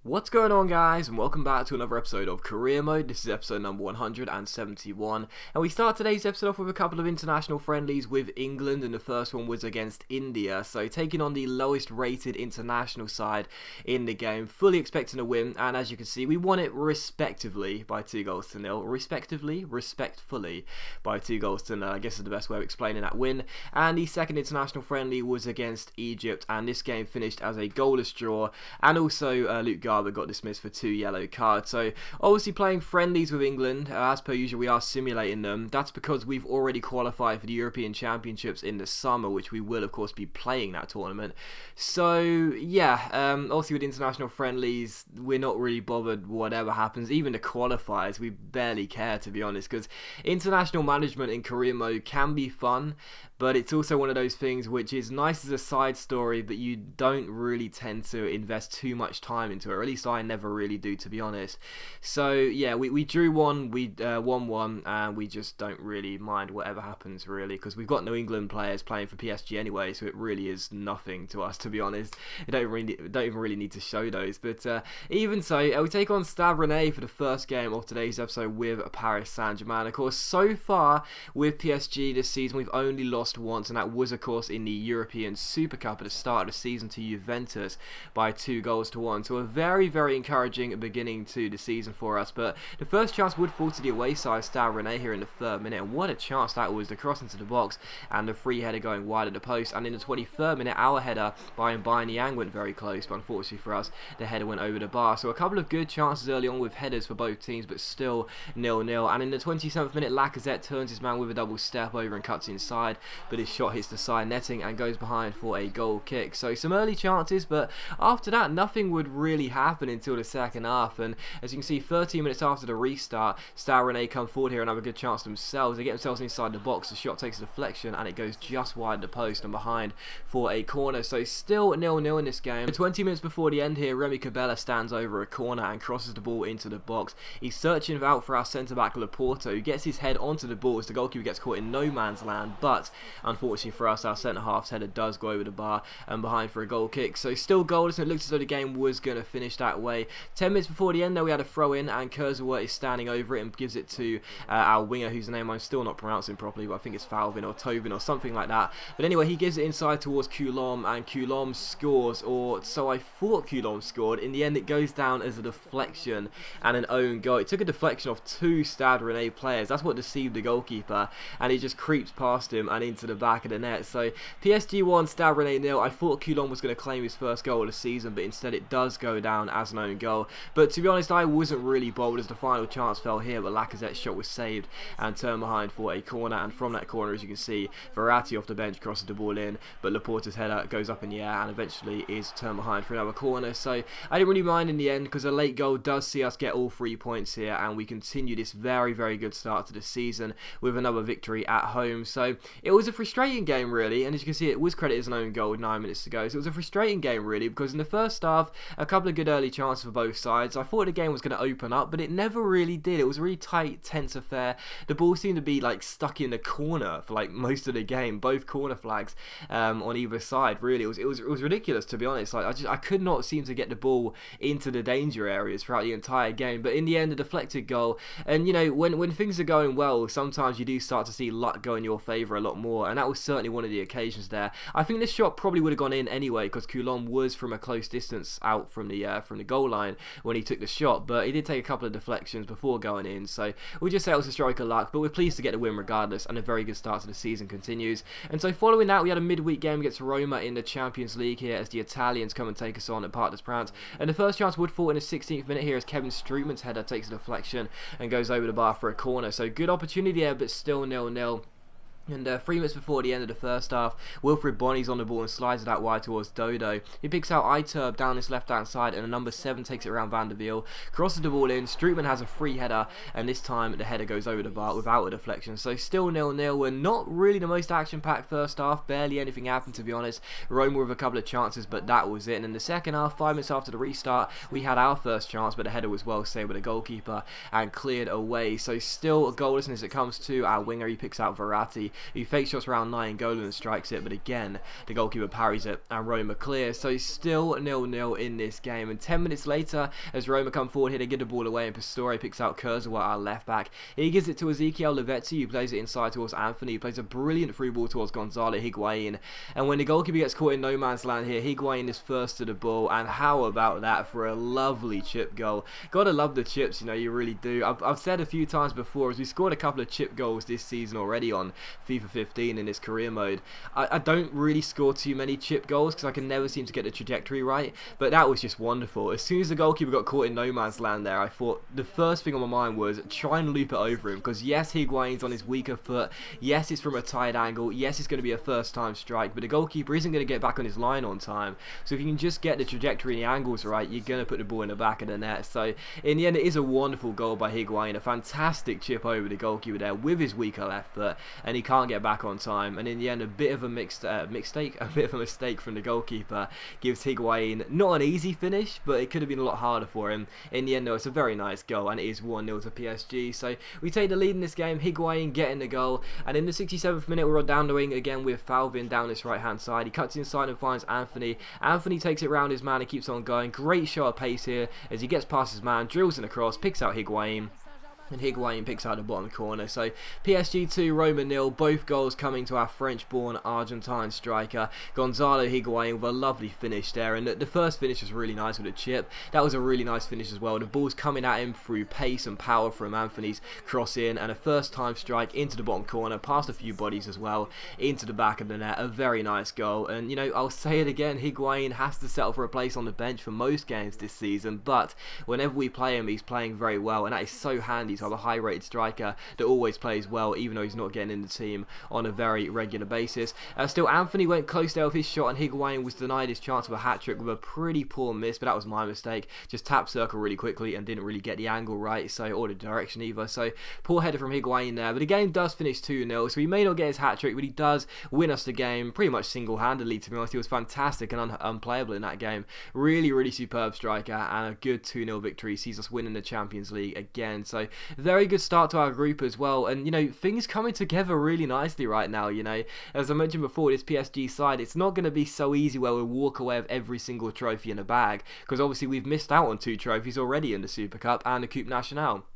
What's going on, guys, and welcome back to another episode of Career Mode. This is episode number 171, and we start today's episode off with a couple of international friendlies with England, and the first one was against India, so taking on the lowest rated international side in the game, fully expecting a win, and as you can see, we won it respectively by 2-0. Respectively by 2-0, I guess is the best way of explaining that win. And the second international friendly was against Egypt, and this game finished as a goalless draw, and also Luke Garber got dismissed for 2 yellow cards. So obviously playing friendlies with England, as per usual we are simulating them. That's because we've already qualified for the European Championships in the summer, which we will of course be playing that tournament. So yeah, obviously with international friendlies we're not really bothered whatever happens. Even the qualifiers we barely care, to be honest, because international management in career mode can be fun, but it's also one of those things which is nice as a side story, but you don't really tend to invest too much time into it, or at least I never really do, to be honest. So yeah, we drew one, we won one, and we just don't really mind whatever happens really, because we've got no England players playing for PSG anyway, so it really is nothing to us, to be honest. We don't even really need to show those. But even so, we take on Star Renee for the first game of today's episode with Paris Saint-Germain. Of course, so far with PSG this season we've only lost once, and that was of course in the European Super Cup at the start of the season to Juventus by 2-1. So a very encouraging beginning to the season for us. But the first chance would fall to the away side, Star Renee, here in the 3rd minute, and what a chance that was. The cross into the box and the free header going wide at the post, and in the 23rd minute our header by Yang went very close, but unfortunately for us the header went over the bar. So a couple of good chances early on with headers for both teams, but still 0-0. And in the 27th minute Lacazette turns his man with a double step over and cuts inside, but his shot hits the side netting and goes behind for a goal kick. So some early chances, but after that nothing would really happen until the second half. And as you can see, 13 minutes after the restart, Star Renee come forward here and have a good chance themselves. They get themselves inside the box, the shot takes a deflection and it goes just wide the post and behind for a corner. So still 0-0 in this game. 20 minutes before the end here, Remy Cabella stands over a corner and crosses the ball into the box. He's searching out for our centre back Laporte, who gets his head onto the ball as the goalkeeper gets caught in no man's land, but unfortunately for us our centre half's header does go over the bar and behind for a goal kick. So still goalless, and it looks as though the game was going to finish that way. 10 minutes before the end though we had a throw in, and Kurzawa is standing over it and gives it to our winger, whose name I'm still not pronouncing properly, but I think it's Falvin or Tovin or something like that. But anyway, he gives it inside towards Coulomb, and Coulomb scores, or so I thought Coulomb scored. In the end it goes down as a deflection and an own goal. It took a deflection off 2 Stade Rennais players. That's what deceived the goalkeeper, and he just creeps past him and into the back of the net. So PSG 1, Stade Rennais 0. I thought Coulomb was going to claim his first goal of the season, but instead it does go down as an own goal. But to be honest, I wasn't really bothered as the final chance fell here, but Lacazette's shot was saved and turned behind for a corner. And from that corner, as you can see, Verratti off the bench crosses the ball in, but Laporte's header goes up in the air and eventually is turned behind for another corner. So I didn't really mind in the end, because a late goal does see us get all 3 points here, and we continue this very good start to the season with another victory at home. So it was a frustrating game really, and as you can see it was credited as an own goal with 9 minutes to go. So it was a frustrating game really, because in the first half a couple of good early chances for both sides. I thought the game was going to open up, but it never really did. It was a really tight, tense affair. The ball seemed to be like stuck in the corner for like most of the game, both corner flags on either side. Really, it was ridiculous, to be honest. Like I could not seem to get the ball into the danger areas throughout the entire game. But in the end, a deflected goal. And you know, when things are going well, sometimes you do start to see luck go in your favour a lot more, and that was certainly one of the occasions there. I think this shot probably would have gone in anyway, because Coulomb was from a close distance out from the goal line when he took the shot, but he did take a couple of deflections before going in. So we'll just say it was a stroke of luck, but we're pleased to get the win regardless, and a very good start to the season continues. And so following that, we had a midweek game against Roma in the Champions League here, as the Italians come and take us on at Parc des Princes. And the first chance would fall in the 16th minute here, as Kevin Strootman's header takes a deflection and goes over the bar for a corner. So good opportunity there, but still 0-0. And 3 minutes before the end of the first half, Wilfried Bony's on the ball and slides it out wide towards Dodo. He picks out Iturb down his left-hand side, and a number 7 takes it around Van der Wiel, crosses the ball in. Strootman has a free header, and this time the header goes over the bar without a deflection. So still 0-0. We're not really the most action-packed first half. Barely anything happened, to be honest. Roma with a couple of chances, but that was it. And in the second half, 5 minutes after the restart, we had our first chance, but the header was well saved by the goalkeeper and cleared away. So still goalless as it comes to our winger. He picks out Verratti, who fakes shots around Nainggolan and strikes it, but again, the goalkeeper parries it and Roma clear. So still 0-0 in this game, and 10 minutes later, as Roma come forward here, they get the ball away and Pastore picks out Kurzawa, our left back. He gives it to Ezequiel Lavezzi, who plays it inside towards Anthony, who plays a brilliant through ball towards Gonzalo Higuain, and when the goalkeeper gets caught in no man's land here, Higuain is first to the ball, and how about that for a lovely chip goal. Gotta love the chips, you know, you really do. I've said a few times before, as we scored a couple of chip goals this season already on FIFA 15 in this career mode, I don't really score too many chip goals because I can never seem to get the trajectory right, but that was just wonderful. As soon as the goalkeeper got caught in no man's land there, I thought the first thing on my mind was try and loop it over him, because yes, Higuain's on his weaker foot, yes, it's from a tight angle, yes, it's going to be a first time strike, but the goalkeeper isn't going to get back on his line on time, so if you can just get the trajectory and the angles right, you're going to put the ball in the back of the net. So in the end, it is a wonderful goal by Higuain, a fantastic chip over the goalkeeper there with his weaker left foot, and he can't get back on time, and in the end, a bit of a mistake from the goalkeeper gives Higuain not an easy finish, but it could have been a lot harder for him. In the end though, it's a very nice goal, and it is 1-0 to PSG. So we take the lead in this game, Higuain getting the goal, and in the 67th minute we're downdoing again with Falvin down this right hand side. He cuts inside and finds Anthony. Anthony takes it round his man and keeps on going. Great show of pace here as he gets past his man, drills in across, picks out Higuain, and Higuain picks out the bottom corner. So PSG 2, Roma 0, both goals coming to our French-born Argentine striker Gonzalo Higuain with a lovely finish there, and the first finish was really nice with a chip. That was a really nice finish as well. The ball's coming at him through pace and power from Anthony's cross in, and a first time strike into the bottom corner, past a few bodies as well, into the back of the net. A very nice goal, and you know, I'll say it again, Higuain has to settle for a place on the bench for most games this season, but whenever we play him, he's playing very well, and that is so handy. A high rated striker that always plays well, even though he's not getting in the team on a very regular basis. Still, Anthony went close there with his shot, and Higuain was denied his chance of a hat-trick with a pretty poor miss, but that was my mistake. Just tapped circle really quickly and didn't really get the angle right, so or the direction either. So poor header from Higuain there, but the game does finish 2-0, so he may not get his hat-trick, but he does win us the game pretty much single-handedly, to be honest. He was fantastic and unplayable in that game. Really superb striker, and a good 2-0 victory sees us winning the Champions League again. So very good start to our group as well, and you know, things coming together really nicely right now. You know, as I mentioned before, this PSG side, it's not going to be so easy where we walk away with every single trophy in the bag, because obviously we've missed out on 2 trophies already in the Super Cup and the Coupe Nationale.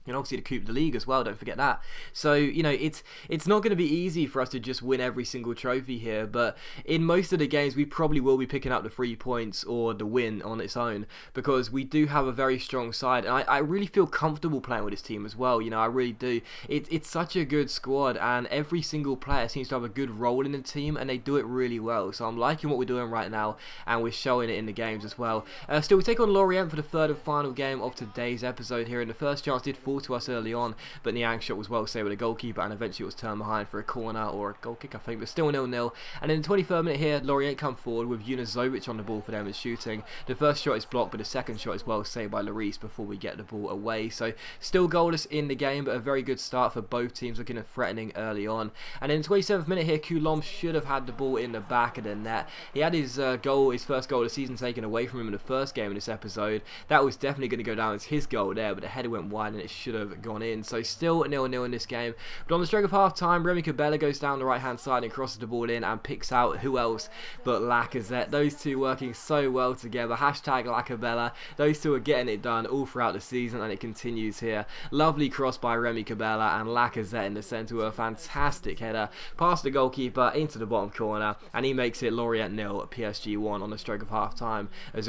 And obviously the Coupe de Ligue as well, don't forget that. So, you know, it's not going to be easy for us to just win every single trophy here, but in most of the games we probably will be picking up the 3 points or the win on its own, because we do have a very strong side, and I really feel comfortable playing with this team as well. You know, I really do. It's such a good squad, and every single player seems to have a good role in the team, and they do it really well. So I'm liking what we're doing right now, and we're showing it in the games as well. Still, we take on Lorient for the 3rd and final game of today's episode here, and the first chance did fall to us early on, but Niang's shot was well saved with a goalkeeper, and eventually it was turned behind for a corner or a goal kick, I think, but still 0-0. And in the 23rd minute here, Lorient come forward with Junazovic on the ball for them and shooting. The first shot is blocked, but the second shot is well saved by Lloris before we get the ball away. So still goalless in the game, but a very good start for both teams, looking at threatening early on. And in the 27th minute here, Coulomb should have had the ball in the back of the net. He had his first goal of the season taken away from him in the first game in this episode. That was definitely going to go down as his goal there, but the header went wide and it should have gone in. So still 0-0 in this game, but on the stroke of half time, Remy Cabella goes down the right hand side and crosses the ball in and picks out who else but Lacazette. Those two working so well together. Hashtag Lacabella. Those two are getting it done all throughout the season, and it continues here. Lovely cross by Remy Cabella, and Lacazette in the centre with a fantastic header past the goalkeeper into the bottom corner, and he makes it Lorient 0, PSG 1 on the stroke of half time. He's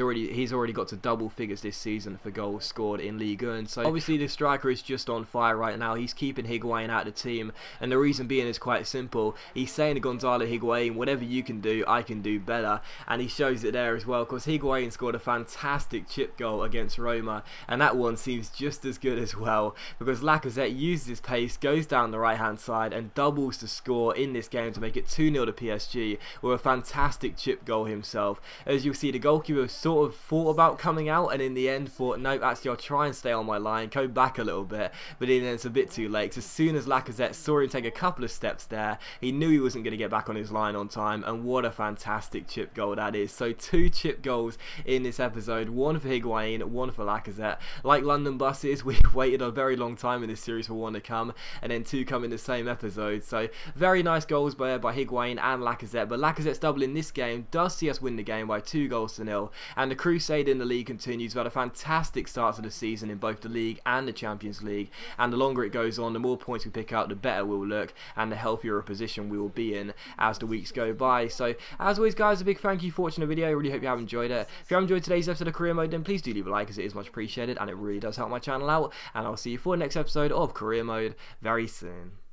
already got to double figures this season for goals scored in Ligue 1. So obviously the striker is just on fire right now. He's keeping Higuain out of the team, and the reason being is quite simple. He's saying to Gonzalo Higuain, whatever you can do, I can do better, and he shows it there as well, because Higuain scored a fantastic chip goal against Roma, and that one seems just as good as well, because Lacazette uses his pace, goes down the right hand side and doubles to score in this game to make it 2-0 to PSG with a fantastic chip goal himself. As you'll see, the goalkeeper sort of thought about coming out, and in the end thought, nope, actually I'll try and stay on my line, go back a little little bit, but then it's a bit too late. So as soon as Lacazette saw him take a couple of steps there, he knew he wasn't going to get back on his line on time, and what a fantastic chip goal that is. So 2 chip goals in this episode, one for Higuain, one for Lacazette. Like London buses, we've waited a very long time in this series for one to come, and then 2 come in the same episode. So very nice goals by Higuain and Lacazette, but Lacazette's double in this game does see us win the game by 2-0, and the crusade in the league continues. We've had a fantastic start to the season in both the league and the Champions League, and the longer it goes on, the more points we pick up, the better we'll look, and the healthier a position we will be in as the weeks go by. So as always guys, a big thank you for watching the video. I really hope you have enjoyed it. If you have enjoyed today's episode of Career Mode, then please do leave a like, as it is much appreciated and it really does help my channel out, and I'll see you for the next episode of Career Mode very soon.